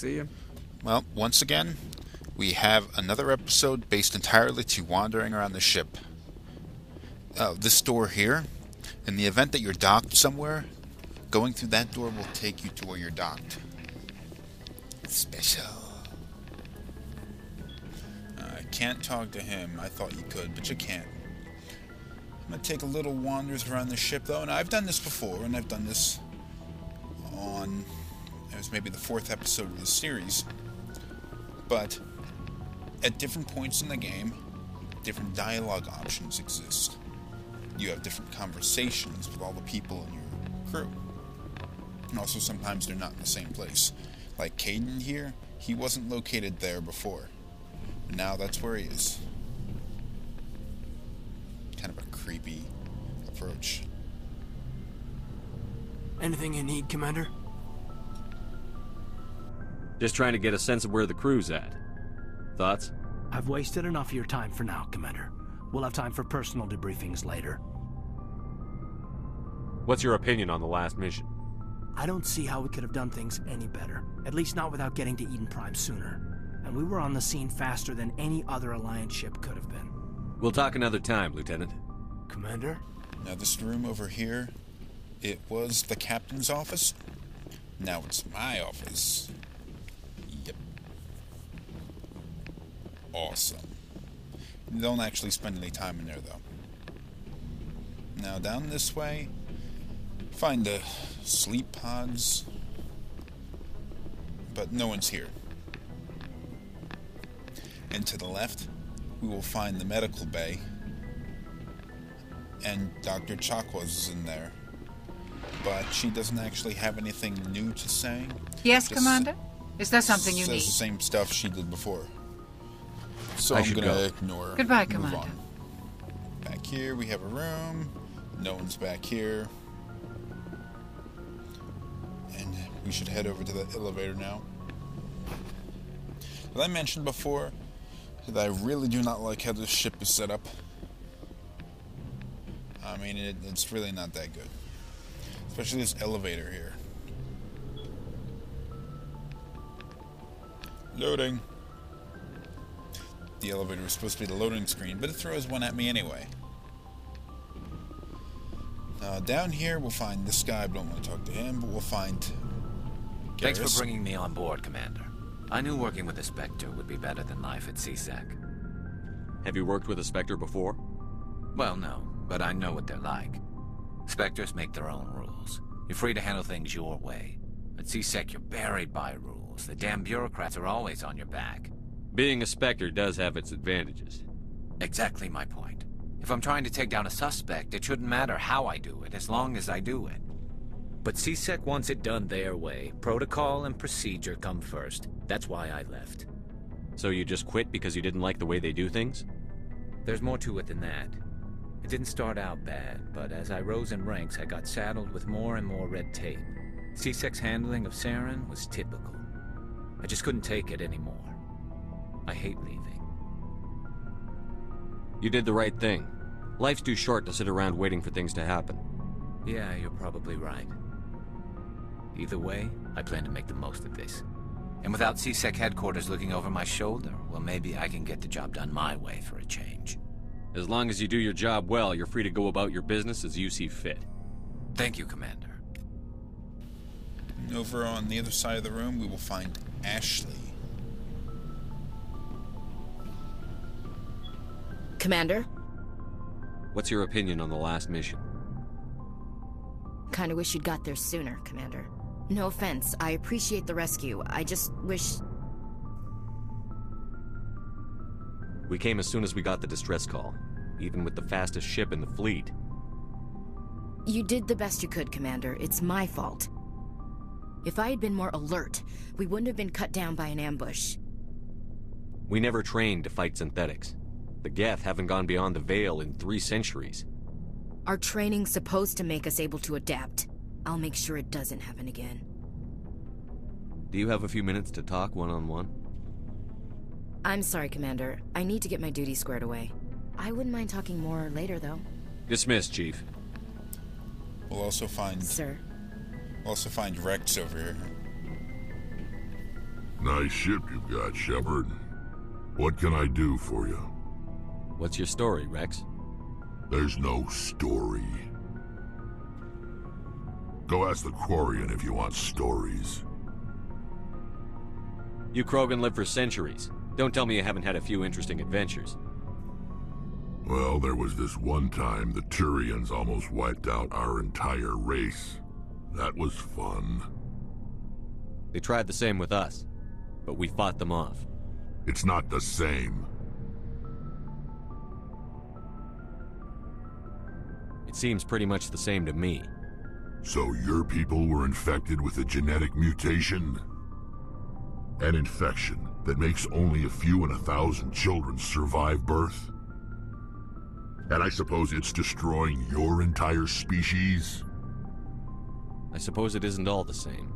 to you. Well, once again, we have another episode based entirely to wandering around the ship. This door here, in the event that you're docked somewhere, going through that door will take you to where you're docked. Special. I can't talk to him. I thought you could, but you can't. I'm going to take a little wanders around the ship, though, and I've done this before, and I've done this on... It was maybe the 4th episode of the series. But at different points in the game, different dialogue options exist. You have different conversations with all the people in your crew. And also sometimes they're not in the same place. Like Caden here, he wasn't located there before. Now that's where he is. Kind of a creepy approach. Anything you need, Commander? Just trying to get a sense of where the crew's at. Thoughts? I've wasted enough of your time for now, Commander. We'll have time for personal debriefings later. What's your opinion on the last mission? I don't see how we could have done things any better. At least not without getting to Eden Prime sooner. And we were on the scene faster than any other Alliance ship could have been. We'll talk another time, Lieutenant. Commander? Now this room over here, it was the captain's office. Now it's my office. Yep. Awesome. Don't actually spend any time in there, though. Now down this way, find the sleep pods, but no one's here. And to the left, we will find the medical bay, and Dr. Chakwas is in there, but she doesn't actually have anything new to say. Yes, Commander? Is there something you need? Says the same stuff she did before. So I I'm should gonna go. ignore her. Goodbye, Move Commander. on. Back here we have a room. No one's back here. And we should head over to the elevator now. As I mentioned before, that I really do not like how this ship is set up. I mean, it's really not that good. Especially this elevator here. Loading. The elevator was supposed to be the loading screen, but it throws one at me anyway. Down here we'll find this guy, but I don't want to talk to him, but we'll find Garrus. Thanks for bringing me on board, Commander. I knew working with a Spectre would be better than life at CSEC. Have you worked with a Spectre before? Well, no, but I know what they're like. Spectres make their own rules. You're free to handle things your way. At CSEC, you're buried by rules. The damn bureaucrats are always on your back. Being a Spectre does have its advantages. Exactly my point. If I'm trying to take down a suspect, it shouldn't matter how I do it, as long as I do it. But CSEC wants it done their way. Protocol and procedure come first. That's why I left. So you just quit because you didn't like the way they do things? There's more to it than that. It didn't start out bad, but as I rose in ranks, I got saddled with more and more red tape. CSEC's handling of Saren was typical. I just couldn't take it anymore. I hate leaving. You did the right thing. Life's too short to sit around waiting for things to happen. Yeah, you're probably right. Either way, I plan to make the most of this. And without CSEC headquarters looking over my shoulder, well, maybe I can get the job done my way for a change. As long as you do your job well, you're free to go about your business as you see fit. Thank you, Commander. And over on the other side of the room, we will find Ashley. Commander? What's your opinion on the last mission? Kinda wish you'd got there sooner, Commander. No offense, I appreciate the rescue. I just wish... We came as soon as we got the distress call, even with the fastest ship in the fleet. You did the best you could, Commander. It's my fault. If I had been more alert, we wouldn't have been cut down by an ambush. We never trained to fight synthetics. The Geth haven't gone beyond the Veil in 3 centuries. Our training's supposed to make us able to adapt. I'll make sure it doesn't happen again. Do you have a few minutes to talk one-on-one? I'm sorry, Commander. I need to get my duty squared away. I wouldn't mind talking more later, though. Dismissed, Chief. We'll also find... Sir? We'll also find Rex over here. Nice ship you've got, Shepard. What can I do for you? What's your story, Rex? There's no story. Go ask the Quarian if you want stories. You Krogan live for centuries. Don't tell me you haven't had a few interesting adventures. Well, there was this one time the Turians almost wiped out our entire race. That was fun. They tried the same with us, but we fought them off. It's not the same. It seems pretty much the same to me. So your people were infected with a genetic mutation? An infection that makes only a few in 1,000 children survive birth? And I suppose it's destroying your entire species? I suppose it isn't all the same.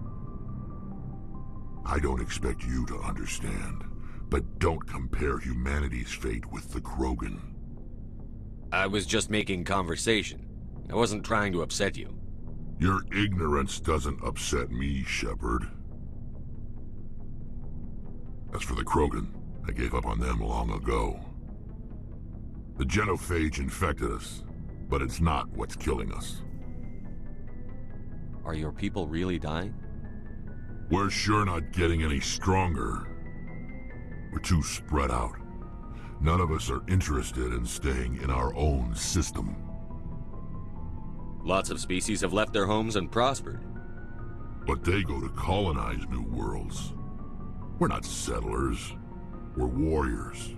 I don't expect you to understand, but don't compare humanity's fate with the Krogan. I was just making conversation. I wasn't trying to upset you. Your ignorance doesn't upset me, Shepard. As for the Krogan, I gave up on them long ago. The genophage infected us, but it's not what's killing us. Are your people really dying? We're sure not getting any stronger. We're too spread out. None of us are interested in staying in our own system. Lots of species have left their homes and prospered. But they go to colonize new worlds. We're not settlers. We're warriors.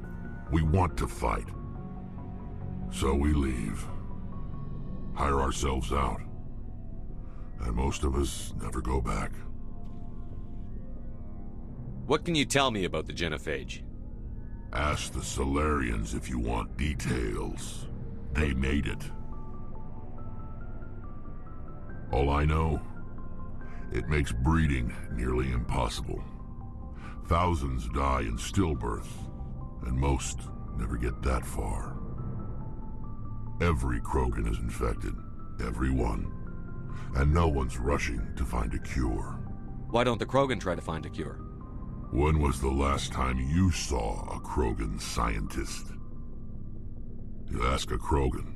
We want to fight. So we leave. Hire ourselves out. And most of us never go back. What can you tell me about the genophage? Ask the Solarians if you want details. They made it. All I know, it makes breeding nearly impossible. Thousands die in stillbirth, and most never get that far. Every Krogan is infected. Every one. And no one's rushing to find a cure. Why don't the Krogan try to find a cure? When was the last time you saw a Krogan scientist? You ask a Krogan,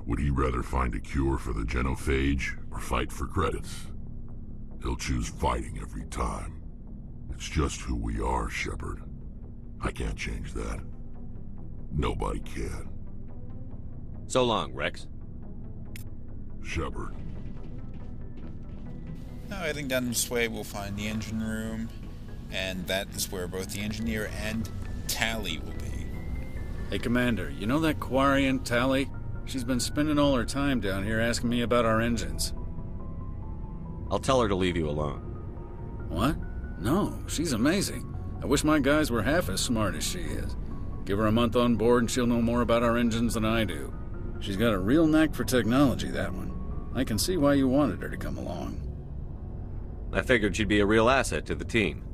would he rather find a cure for the genophage or fight for credits? He'll choose fighting every time. It's just who we are, Shepard. I can't change that. Nobody can. So long, Rex. Shepard. Now heading down this way, we'll find the engine room, and that is where both the engineer and Tali will be. Hey, Commander, you know that Quarian, Tali? She's been spending all her time down here asking me about our engines. I'll tell her to leave you alone. What? No, she's amazing. I wish my guys were half as smart as she is. Give her a month on board and she'll know more about our engines than I do. She's got a real knack for technology, that one. I can see why you wanted her to come along. I figured she'd be a real asset to the team.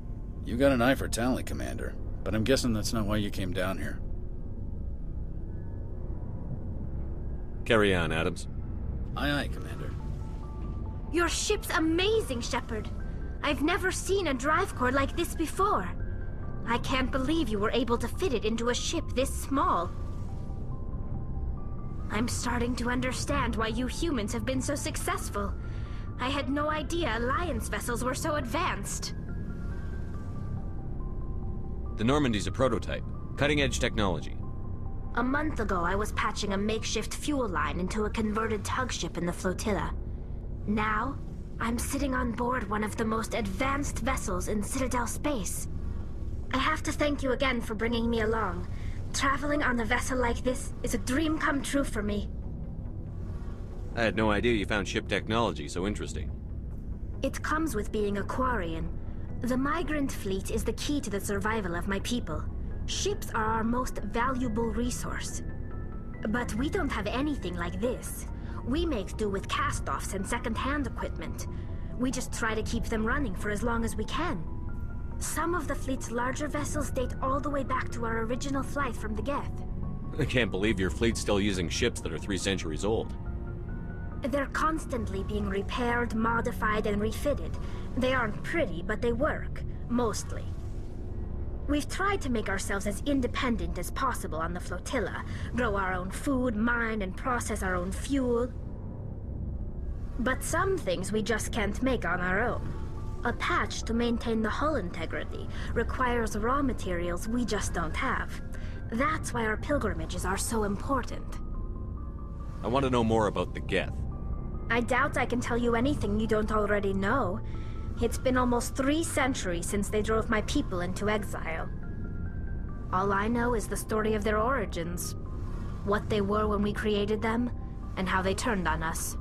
You got an eye for Tali, Commander, but I'm guessing that's not why you came down here. Carry on, Adams. Aye, aye, Commander. Your ship's amazing, Shepard. I've never seen a drive core like this before. I can't believe you were able to fit it into a ship this small. I'm starting to understand why you humans have been so successful. I had no idea Alliance vessels were so advanced. The Normandy's a prototype. Cutting-edge technology. A month ago, I was patching a makeshift fuel line into a converted tug ship in the flotilla. Now, I'm sitting on board one of the most advanced vessels in Citadel space. I have to thank you again for bringing me along. Traveling on a vessel like this is a dream come true for me. I had no idea you found ship technology so interesting. It comes with being a Quarian. The migrant fleet is the key to the survival of my people. Ships are our most valuable resource. But we don't have anything like this. We make do with cast-offs and second-hand equipment. We just try to keep them running for as long as we can. Some of the fleet's larger vessels date all the way back to our original flight from the Geth. I can't believe your fleet's still using ships that are 3 centuries old. They're constantly being repaired, modified, and refitted. They aren't pretty, but they work. Mostly. We've tried to make ourselves as independent as possible on the flotilla, grow our own food, mine and process our own fuel. But some things we just can't make on our own. A patch to maintain the hull integrity requires raw materials we just don't have. That's why our pilgrimages are so important. I want to know more about the Geth. I doubt I can tell you anything you don't already know. It's been almost 3 centuries since they drove my people into exile. All I know is the story of their origins. What they were when we created them, and how they turned on us.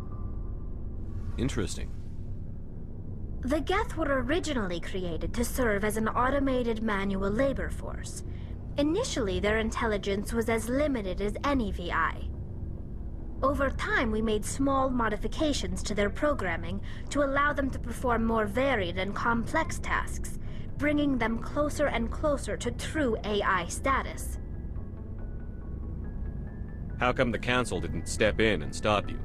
Interesting. The Geth were originally created to serve as an automated manual labor force. Initially, their intelligence was as limited as any VI. Over time, we made small modifications to their programming to allow them to perform more varied and complex tasks, bringing them closer and closer to true AI status. How come the Council didn't step in and stop you?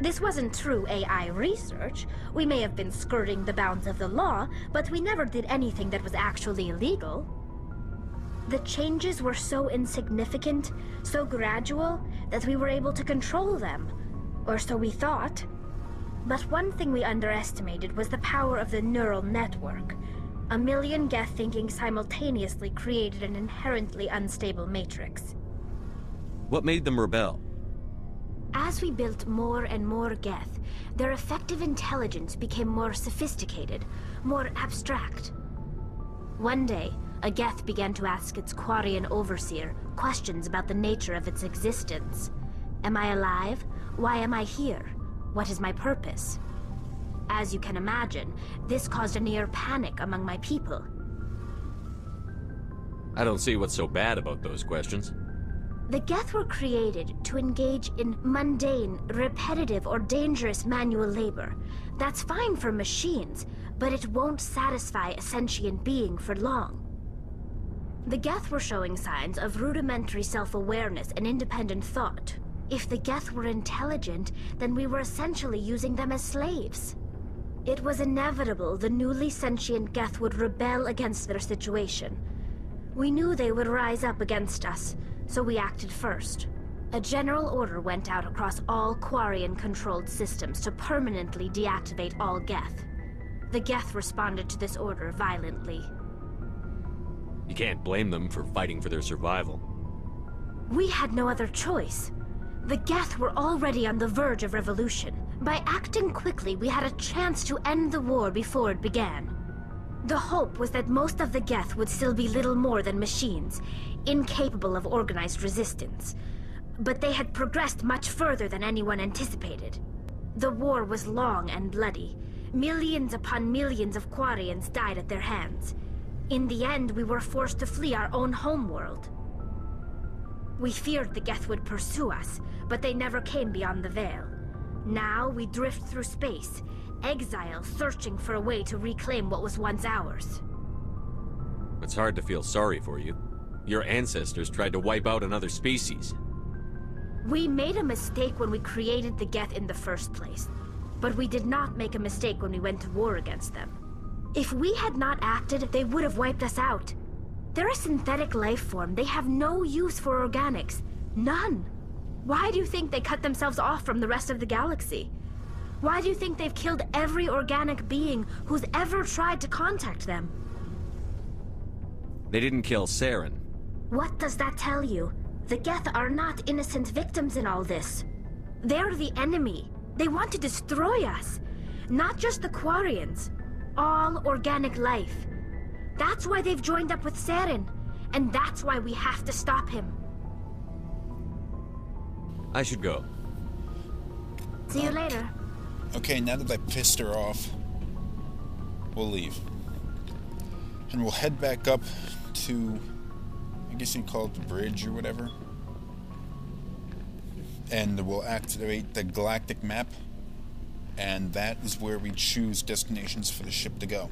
This wasn't true AI research. We may have been skirting the bounds of the law, but we never did anything that was actually illegal. The changes were so insignificant, so gradual, that we were able to control them. Or so we thought. But one thing we underestimated was the power of the neural network. A million Geth thinking simultaneously created an inherently unstable matrix. What made them rebel? As we built more and more Geth, their effective intelligence became more sophisticated, more abstract. One day, a Geth began to ask its Quarian overseer questions about the nature of its existence. Am I alive? Why am I here? What is my purpose? As you can imagine, this caused a near panic among my people. I don't see what's so bad about those questions. The Geth were created to engage in mundane, repetitive, or dangerous manual labor. That's fine for machines, but it won't satisfy a sentient being for long. The Geth were showing signs of rudimentary self-awareness and independent thought. If the Geth were intelligent, then we were essentially using them as slaves. It was inevitable the newly sentient Geth would rebel against their situation. We knew they would rise up against us, so we acted first. A general order went out across all Quarian-controlled systems to permanently deactivate all Geth. The Geth responded to this order violently. You can't blame them for fighting for their survival. We had no other choice. The Geth were already on the verge of revolution. By acting quickly, we had a chance to end the war before it began. The hope was that most of the Geth would still be little more than machines, incapable of organized resistance. But they had progressed much further than anyone anticipated. The war was long and bloody. Millions upon millions of Quarians died at their hands. In the end, we were forced to flee our own homeworld. We feared the Geth would pursue us, but they never came beyond the Veil. Now we drift through space, exile, searching for a way to reclaim what was once ours. It's hard to feel sorry for you. Your ancestors tried to wipe out another species. We made a mistake when we created the Geth in the first place, but we did not make a mistake when we went to war against them. If we had not acted, they would have wiped us out. They're a synthetic life form. They have no use for organics. None. Why do you think they cut themselves off from the rest of the galaxy? Why do you think they've killed every organic being who's ever tried to contact them? They didn't kill Saren. What does that tell you? The Geth are not innocent victims in all this. They're the enemy. They want to destroy us. Not just the Quarians. All organic life. That's why they've joined up with Saren. And that's why we have to stop him. I should go. See you later. Okay, now that I pissed her off, we'll leave. And we'll head back up to, I guess you'd call it the bridge or whatever. And we'll activate the galactic map. And that is where we choose destinations for the ship to go.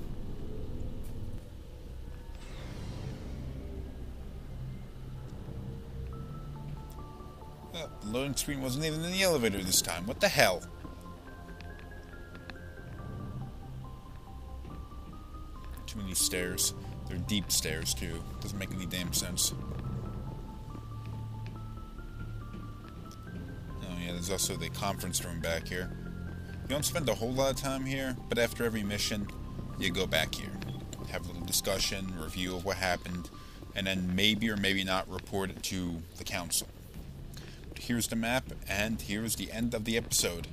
Oh, the loading screen wasn't even in the elevator this time. What the hell? Too many stairs. They're deep stairs, too. Doesn't make any damn sense. Oh, yeah, there's also the conference room back here. You don't spend a whole lot of time here, but after every mission, you go back here. Have a little discussion, review of what happened, and then maybe or maybe not report it to the council. But here's the map, and here's the end of the episode.